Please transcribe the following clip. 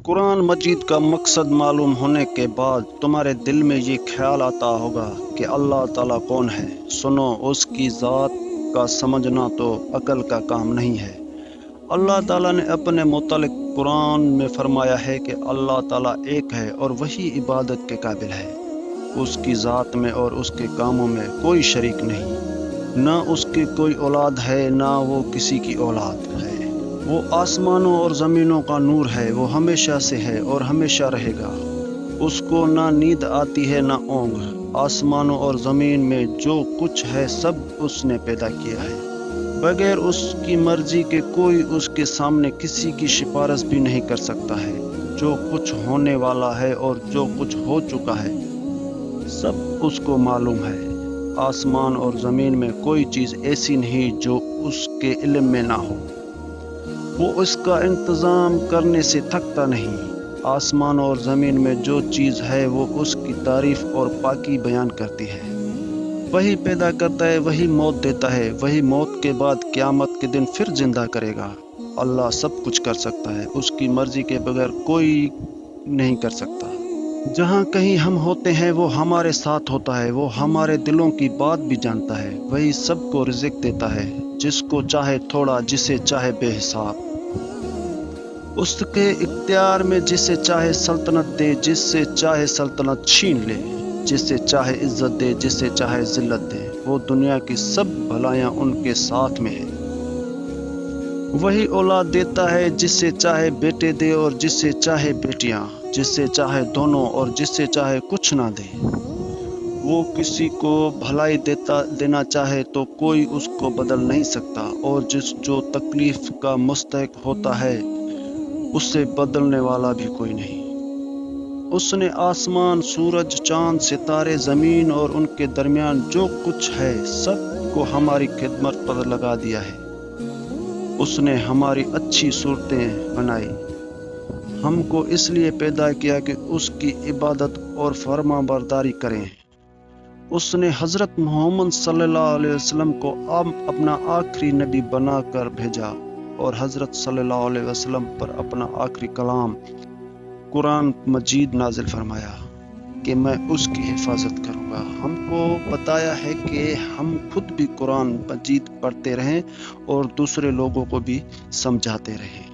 قرآن مجید کا مقصد معلوم ہونے کے بعد تمہارے دل میں یہ خیال آتا ہوگا کہ اللہ تعالیٰ کون ہے۔ سنو، اس کی ذات کا سمجھنا تو عقل کا کام نہیں ہے۔ اللہ تعالیٰ نے اپنے متعلق قرآن میں فرمایا ہے کہ اللہ تعالیٰ ایک ہے اور وہی عبادت کے قابل ہے۔ اس کی ذات میں اور اس کے کاموں میں کوئی شریک نہیں، نہ اس کی کوئی اولاد ہے نہ وہ کسی کی اولاد ہے۔ وہ آسمانوں اور زمینوں کا نور ہے، وہ ہمیشہ سے ہے اور ہمیشہ رہے گا۔ اس کو نہ نیند آتی ہے نہ اونگ۔ آسمانوں اور زمین میں جو کچھ ہے سب اس نے پیدا کیا ہے۔ بغیر اس کی مرضی کے کوئی اس کے سامنے کسی کی سفارش بھی نہیں کر سکتا ہے۔ جو کچھ ہونے والا ہے اور جو کچھ ہو چکا ہے سب اس کو معلوم ہے۔ آسمان اور زمین میں کوئی چیز ایسی نہیں جو اس کے علم میں نہ ہو۔ وہ اس کا انتظام کرنے سے تھکتا نہیں۔ آسمان اور زمین میں جو چیز ہے وہ اس کی تعریف اور پاکی بیان کرتی ہے۔ وہی پیدا کرتا ہے، وہی موت دیتا ہے، وہی موت کے بعد قیامت کے دن پھر زندہ کرے گا۔ اللہ سب کچھ کر سکتا ہے، اس کی مرضی کے بغیر کوئی نہیں کر سکتا۔ جہاں کہیں ہم ہوتے ہیں وہ ہمارے ساتھ ہوتا ہے، وہ ہمارے دلوں کی بات بھی جانتا ہے۔ وہی سب کو رزق دیتا ہے، جس کو چاہے تھوڑا، جسے چاہے بے حساب۔ اس کے اختیار میں جسے چاہے سلطنت دے، جس سے چاہے سلطنت چھین لے، جسے چاہے عزت دے، جسے چاہے ذلت دے۔ وہ دنیا کی سب بھلائیاں ان کے ساتھ میں ہیں۔ وہی اولاد دیتا ہے، جسے چاہے بیٹے دے اور جسے چاہے بیٹیاں، جسے چاہے دونوں اور جسے چاہے کچھ نہ دے۔ وہ کسی کو بھلائی دینا چاہے تو کوئی اس کو بدل نہیں سکتا، اور جو تکلیف کا مستحق ہوتا ہے اسے بدلنے والا بھی کوئی نہیں۔ اس نے آسمان، سورج، چاند، ستارے، زمین اور ان کے درمیان جو کچھ ہے سب کو ہماری خدمت پر لگا دیا ہے۔ اس نے ہماری اچھی صورتیں بنائی۔ ہم کو اس لیے پیدا کیا کہ اس کی عبادت اور فرما برداری کریں۔ اس نے حضرت محمد صلی اللہ علیہ وسلم کو اپنا آخری نبی بنا کر بھیجا اور حضرت صلی اللہ علیہ وسلم پر اپنا آخری کلام قرآن مجید نازل فرمایا کہ میں اس کی حفاظت کروں گا۔ ہم کو بتایا ہے کہ ہم خود بھی قرآن مجید پڑھتے رہیں اور دوسرے لوگوں کو بھی سمجھاتے رہیں۔